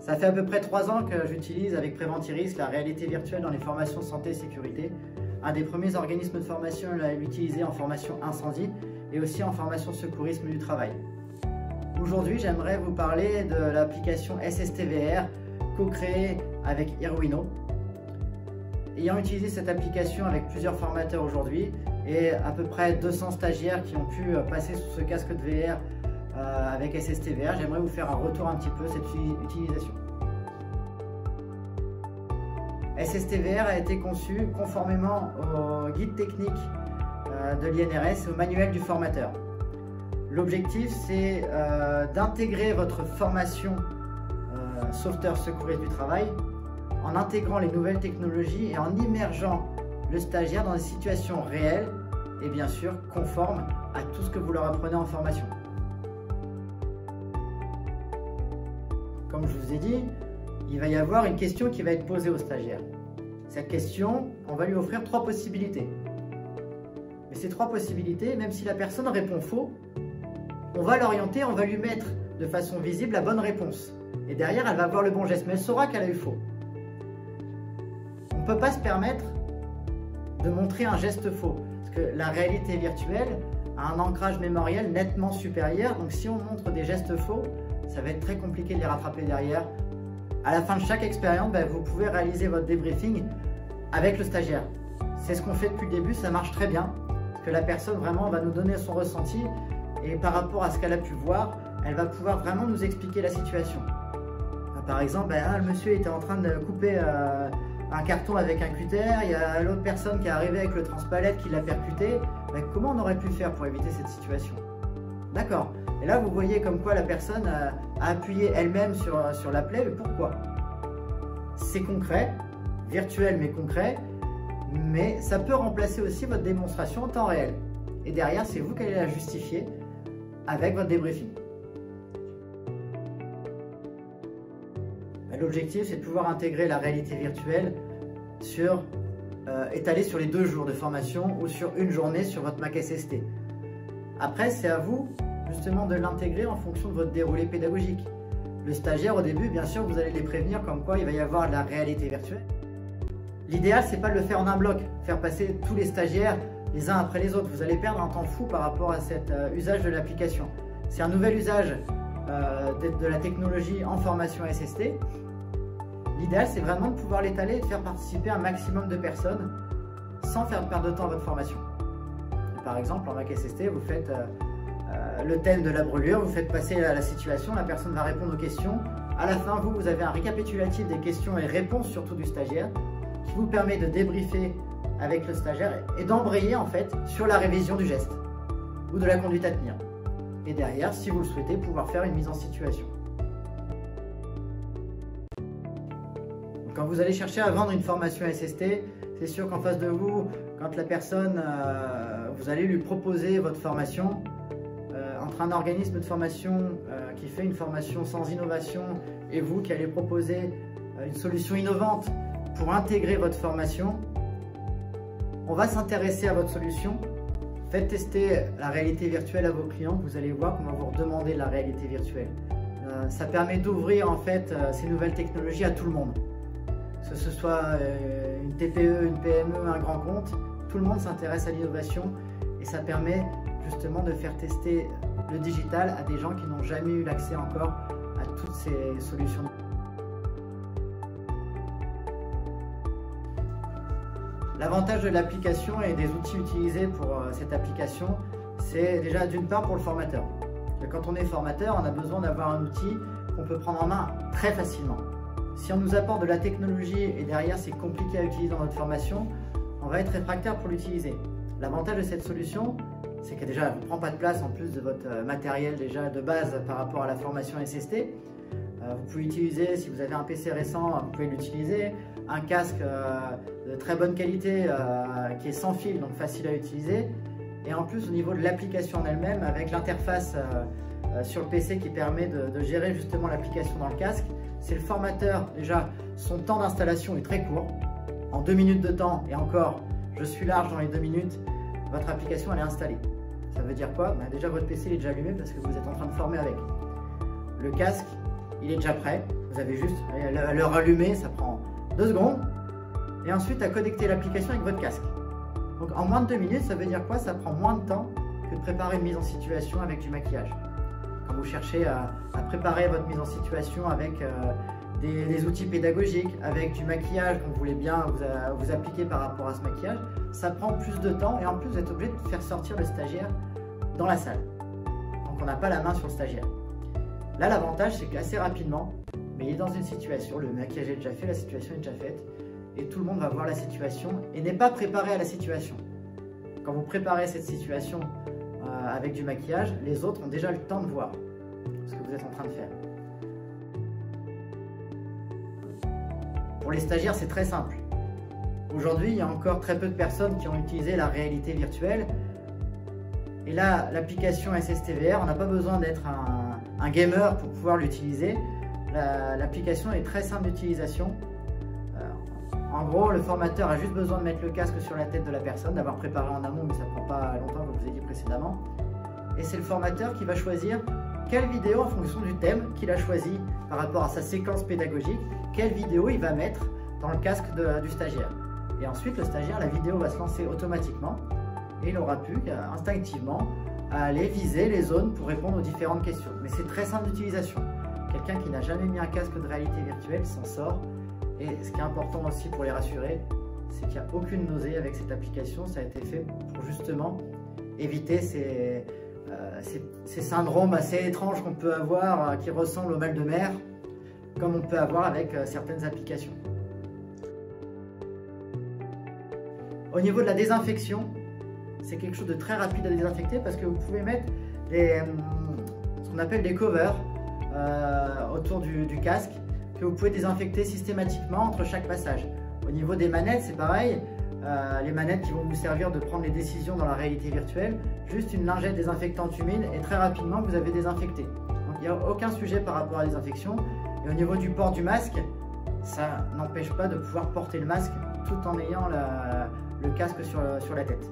Ça fait à peu près 3 ans que j'utilise avec Préventiris la réalité virtuelle dans les formations santé et sécurité. Un des premiers organismes de formation l'a utilisé en formation incendie et aussi en formation secourisme du travail. Aujourd'hui, j'aimerais vous parler de l'application SSTVR co-créée avec Irwino. Ayant utilisé cette application avec plusieurs formateurs aujourd'hui et à peu près 200 stagiaires qui ont pu passer sous ce casque de VR avec SSTVR, j'aimerais vous faire un retour un petit peu de cette utilisation. SSTVR a été conçu conformément au guide technique de l'INRS et au manuel du formateur. L'objectif, c'est d'intégrer votre formation sauveteur secouriste du travail en intégrant les nouvelles technologies et en immergeant le stagiaire dans des situations réelles et bien sûr conformes à tout ce que vous leur apprenez en formation. Comme je vous ai dit, il va y avoir une question qui va être posée au stagiaire. Cette question, on va lui offrir 3 possibilités. Mais ces 3 possibilités, même si la personne répond faux, on va l'orienter, on va lui mettre de façon visible la bonne réponse. Et derrière, elle va avoir le bon geste, mais elle saura qu'elle a eu faux. On ne peut pas se permettre de montrer un geste faux, parce que la réalité virtuelle a un ancrage mémoriel nettement supérieur, donc si on montre des gestes faux, ça va être très compliqué de les rattraper derrière. À la fin de chaque expérience, vous pouvez réaliser votre débriefing avec le stagiaire. C'est ce qu'on fait depuis le début, ça marche très bien, parce que la personne vraiment va nous donner son ressenti et par rapport à ce qu'elle a pu voir, elle va pouvoir vraiment nous expliquer la situation. Par exemple, le monsieur était en train de couper un carton avec un cutter, il y a l'autre personne qui est arrivée avec le transpalette qui l'a percuté. Comment on aurait pu faire pour éviter cette situation? D'accord. Et là, vous voyez comme quoi la personne a appuyé elle-même sur la plaie. Mais pourquoi? C'est concret, virtuel mais concret, mais ça peut remplacer aussi votre démonstration en temps réel. Et derrière, c'est vous qui allez la justifier avec votre débriefing. L'objectif, c'est de pouvoir intégrer la réalité virtuelle étalée sur les 2 jours de formation ou sur une journée sur votre Mac SST. Après, c'est à vous justement de l'intégrer en fonction de votre déroulé pédagogique. Le stagiaire, au début, bien sûr, vous allez les prévenir comme quoi il va y avoir de la réalité virtuelle. L'idéal, c'est pas de le faire en un bloc, faire passer tous les stagiaires les uns après les autres. Vous allez perdre un temps fou par rapport à cet usage de l'application. C'est un nouvel usage de la technologie en formation SST. L'idéal, c'est vraiment de pouvoir l'étaler et de faire participer un maximum de personnes sans faire perdre de temps à votre formation. Et par exemple, en Mac SST, vous faites le thème de la brûlure, vous faites passer la situation, la personne va répondre aux questions. À la fin, vous avez un récapitulatif des questions et réponses surtout du stagiaire qui vous permet de débriefer avec le stagiaire et d'embrayer en fait sur la révision du geste ou de la conduite à tenir. Et derrière, si vous le souhaitez, pouvoir faire une mise en situation. Quand vous allez chercher à vendre une formation SST, c'est sûr qu'en face de vous, quand la personne, vous allez lui proposer votre formation, entre un organisme de formation qui fait une formation sans innovation et vous qui allez proposer une solution innovante pour intégrer votre formation, on va s'intéresser à votre solution. Faites tester la réalité virtuelle à vos clients, vous allez voir qu'on va vous redemander la réalité virtuelle. Ça permet d'ouvrir en fait ces nouvelles technologies à tout le monde. Que ce soit une TPE, une PME, un grand compte, tout le monde s'intéresse à l'innovation et ça permet justement de faire tester le digital à des gens qui n'ont jamais eu l'accès encore à toutes ces solutions. L'avantage de l'application et des outils utilisés pour cette application, c'est déjà d'une part pour le formateur. Quand on est formateur, on a besoin d'avoir un outil qu'on peut prendre en main très facilement. Si on nous apporte de la technologie et derrière c'est compliqué à utiliser dans notre formation, on va être réfractaire pour l'utiliser. L'avantage de cette solution, c'est que déjà elle ne prend pas de place en plus de votre matériel déjà de base par rapport à la formation SST. Vous pouvez utiliser, si vous avez un PC récent, vous pouvez l'utiliser. Un casque de très bonne qualité qui est sans fil, donc facile à utiliser. Et en plus au niveau de l'application en elle-même, avec l'interface sur le PC qui permet de gérer justement l'application dans le casque, c'est le formateur, déjà son temps d'installation est très court, en 2 minutes de temps, et encore, je suis large dans les 2 minutes, votre application elle est installée. Ça veut dire quoi? Déjà votre PC est déjà allumé parce que vous êtes en train de former avec. Le casque, il est déjà prêt. Vous avez juste à le rallumer, ça prend 2 secondes. Et ensuite à connecter l'application avec votre casque. Donc en moins de 2 minutes, ça veut dire quoi? Ça prend moins de temps que de préparer une mise en situation avec du maquillage. Quand vous cherchez à préparer votre mise en situation avec des outils pédagogiques, avec du maquillage qu'on voulait bien vous appliquer par rapport à ce maquillage, ça prend plus de temps et en plus vous êtes obligé de faire sortir le stagiaire dans la salle. Donc on n'a pas la main sur le stagiaire. Là l'avantage c'est qu'assez rapidement, mais il est dans une situation, le maquillage est déjà fait, la situation est déjà faite et tout le monde va voir la situation et n'est pas préparé à la situation. Quand vous préparez cette situation avec du maquillage, les autres ont déjà le temps de voir ce que vous êtes en train de faire. Pour les stagiaires, c'est très simple. Aujourd'hui, il y a encore très peu de personnes qui ont utilisé la réalité virtuelle. Et là, l'application SSTVR, on n'a pas besoin d'être un gamer pour pouvoir l'utiliser. L'application est très simple d'utilisation. En gros, le formateur a juste besoin de mettre le casque sur la tête de la personne, d'avoir préparé en amont, mais ça ne prend pas longtemps, comme je vous ai dit précédemment. Et c'est le formateur qui va choisir quelle vidéo, en fonction du thème qu'il a choisi par rapport à sa séquence pédagogique, quelle vidéo il va mettre dans le casque du stagiaire. Et ensuite, le stagiaire, la vidéo va se lancer automatiquement et il aura pu instinctivement aller viser les zones pour répondre aux différentes questions. Mais c'est très simple d'utilisation. Quelqu'un qui n'a jamais mis un casque de réalité virtuelle s'en sort. Et ce qui est important aussi pour les rassurer, c'est qu'il n'y a aucune nausée avec cette application. Ça a été fait pour justement éviter ces syndromes assez étranges qu'on peut avoir, qui ressemblent au mal de mer, comme on peut avoir avec certaines applications. Au niveau de la désinfection, c'est quelque chose de très rapide à désinfecter parce que vous pouvez mettre ce qu'on appelle des covers autour du casque que vous pouvez désinfecter systématiquement entre chaque passage. Au niveau des manettes, c'est pareil. Les manettes qui vont vous servir de prendre les décisions dans la réalité virtuelle, juste une lingette désinfectante humide et très rapidement vous avez désinfecté. Donc il n'y a aucun sujet par rapport à la désinfection. Et au niveau du port du masque, ça n'empêche pas de pouvoir porter le masque tout en ayant le casque sur la tête.